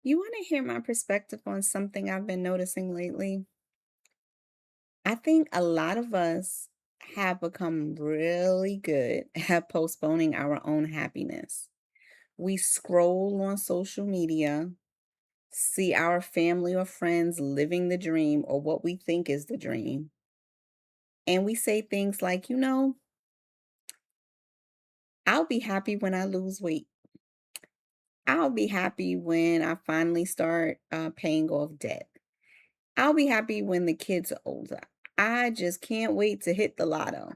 You want to hear my perspective on something I've been noticing lately? I think a lot of us have become really good at postponing our own happiness. We scroll on social media, see our family or friends living the dream or what we think is the dream, and we say things like, I'll be happy when I lose weight. I'll be happy when I finally start paying off debt. I'll be happy when the kids are older. I just can't wait to hit the lotto,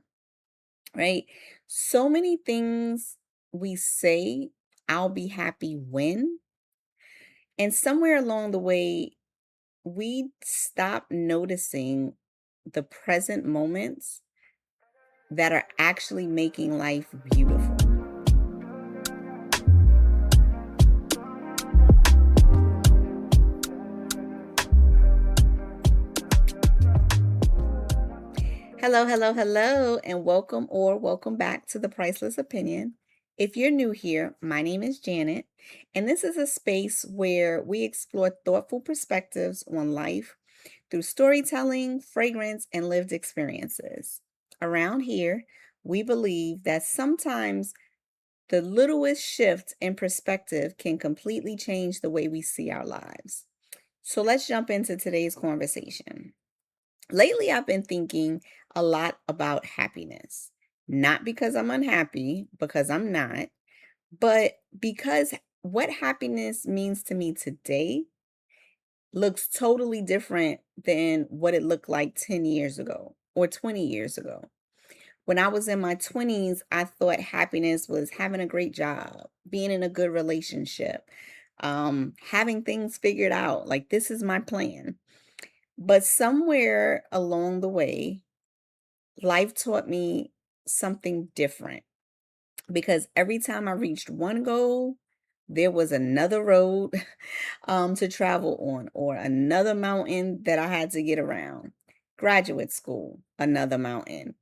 right? So many things we say, I'll be happy when, and somewhere along the way, we stop noticing the present moments that are actually making life beautiful. Hello, hello, hello, and welcome back to the Priceless Opinion. If you're new here, my name is Janet, and this is a space where we explore thoughtful perspectives on life through storytelling, fragrance, and lived experiences. Around here, we believe that sometimes the littlest shift in perspective can completely change the way we see our lives. So let's jump into today's conversation. Lately, I've been thinking a lot about happiness. Not because I'm unhappy, because I'm not, but because what happiness means to me today looks totally different than what it looked like 10 years ago or 20 years ago. When I was in my 20s, I thought happiness was having a great job, being in a good relationship, having things figured out. Like, this is my plan. But somewhere along the way, life taught me something different because every time I reached one goal, there was another road to travel on or another mountain that I had to get around. Graduate school, another mountain.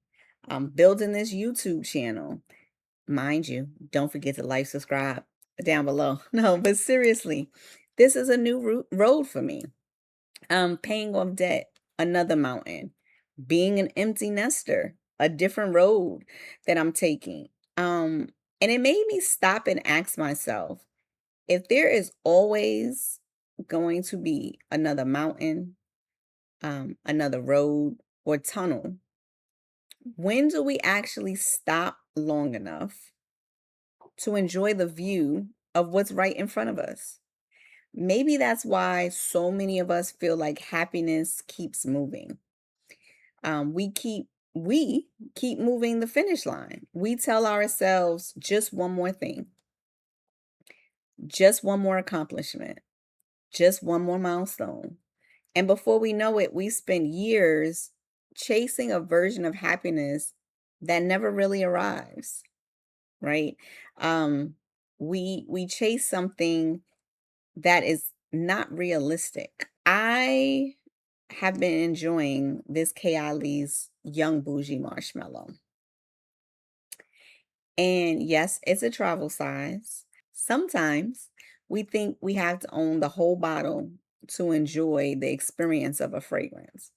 Building this YouTube channel. Mind you, don't forget to like, subscribe down below. No, but seriously, this is a new road for me. Paying off debt, another mountain. Being an empty nester, a different road that I'm taking. And it made me stop and ask myself if there is always going to be another mountain, another road or tunnel, when do we actually stop long enough to enjoy the view of what's right in front of us? Maybe that's why so many of us feel like happiness keeps moving. We keep moving the finish line. We tell ourselves just one more thing, just one more accomplishment, just one more milestone. And before we know it, we spend years chasing a version of happiness that never really arrives, right? Um, we chase something that is not realistic. I have been enjoying this Kayali's Young Boujee Marshmallow. And yes, it's a travel size. Sometimes we think we have to own the whole bottle to enjoy the experience of a fragrance.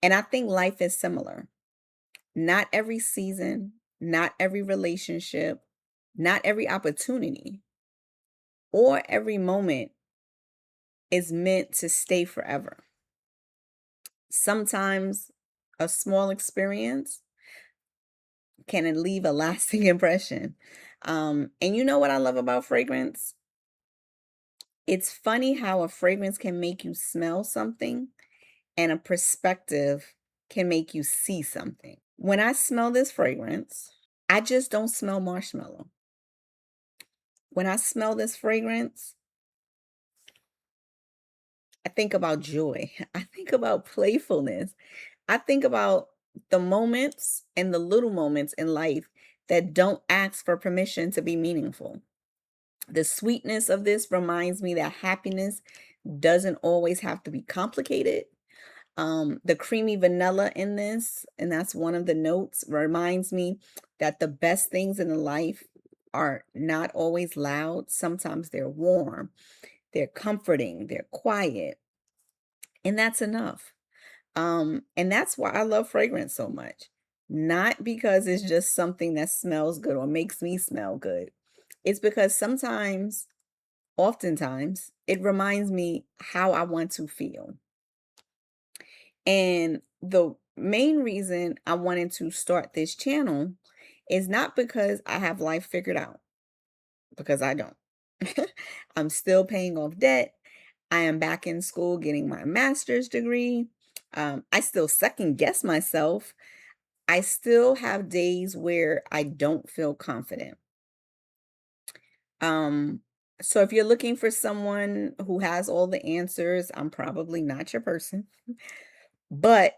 And I think life is similar. Not every season, not every relationship, not every opportunity, or every moment is meant to stay forever. Sometimes a small experience can leave a lasting impression. And you know what I love about fragrance? It's funny how a fragrance can make you smell something and a perspective can make you see something. When I smell this fragrance, I just don't smell marshmallow. When I smell this fragrance, I think about joy. I think about playfulness. I think about the moments and the little moments in life that don't ask for permission to be meaningful. The sweetness of this reminds me that happiness doesn't always have to be complicated. The creamy vanilla in this, and that's one of the notes, reminds me that the best things in life are not always loud. Sometimes they're warm. they're comforting, they're quiet, and that's enough. And that's why I love fragrance so much. Not because it's just something that smells good or makes me smell good. It's because sometimes, oftentimes, it reminds me how I want to feel. And the main reason I wanted to start this channel is not because I have life figured out, because I don't. I'm still paying off debt. I am back in school getting my master's degree. I still second guess myself. I still have days where I don't feel confident. Um, so if you're looking for someone who has all the answers, I'm probably not your person. But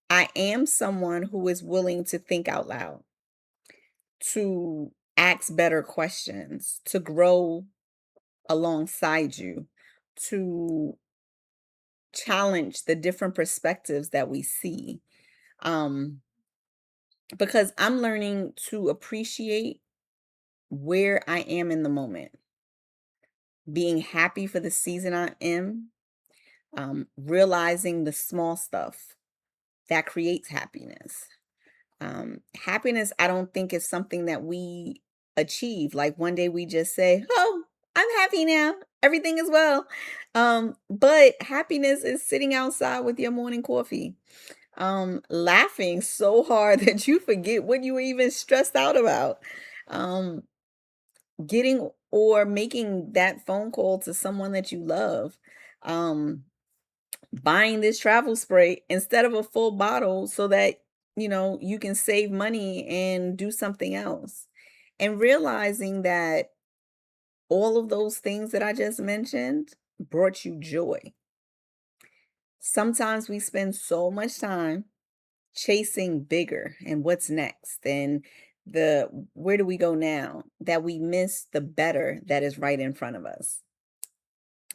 I am someone who is willing to think out loud, to ask better questions, to grow alongside you, to challenge the different perspectives that we see. Um, because I'm learning to appreciate where I am in the moment, being happy for the season I am, realizing the small stuff that creates happiness. Happiness, I don't think is something that we achieve. Like one day we just say, "Oh, I'm happy now. Everything is well." But happiness is sitting outside with your morning coffee, laughing so hard that you forget what you were even stressed out about. Um, Getting or making that phone call to someone that you love. Um, Buying this travel spray instead of a full bottle so that, you can save money and do something else. And realizing that all of those things that I just mentioned brought you joy. Sometimes we spend so much time chasing bigger and what's next and the where do we go now that we miss the better that is right in front of us.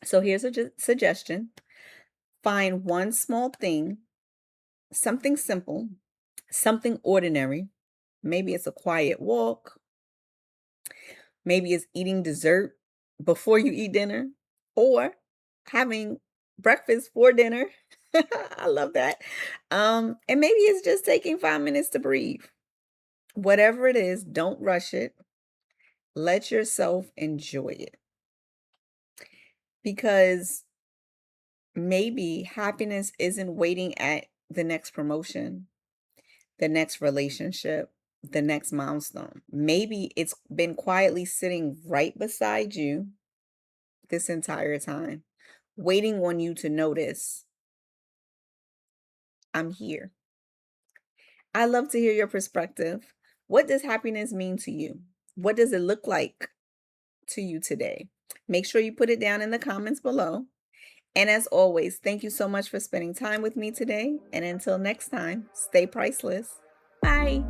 So here's a suggestion. Find one small thing, something simple, something ordinary. Maybe it's a quiet walk. Maybe it's eating dessert before you eat dinner or having breakfast for dinner. I love that. And maybe it's just taking 5 minutes to breathe. Whatever it is, don't rush it. Let yourself enjoy it because maybe happiness isn't waiting at the next promotion, the next relationship, the next milestone. Maybe it's been quietly sitting right beside you this entire time, waiting on you to notice, I'm here. I love to hear your perspective. What does happiness mean to you? What does it look like to you today? Make sure you put it down in the comments below. And as always, thank you so much for spending time with me today. And until next time, stay priceless. Bye.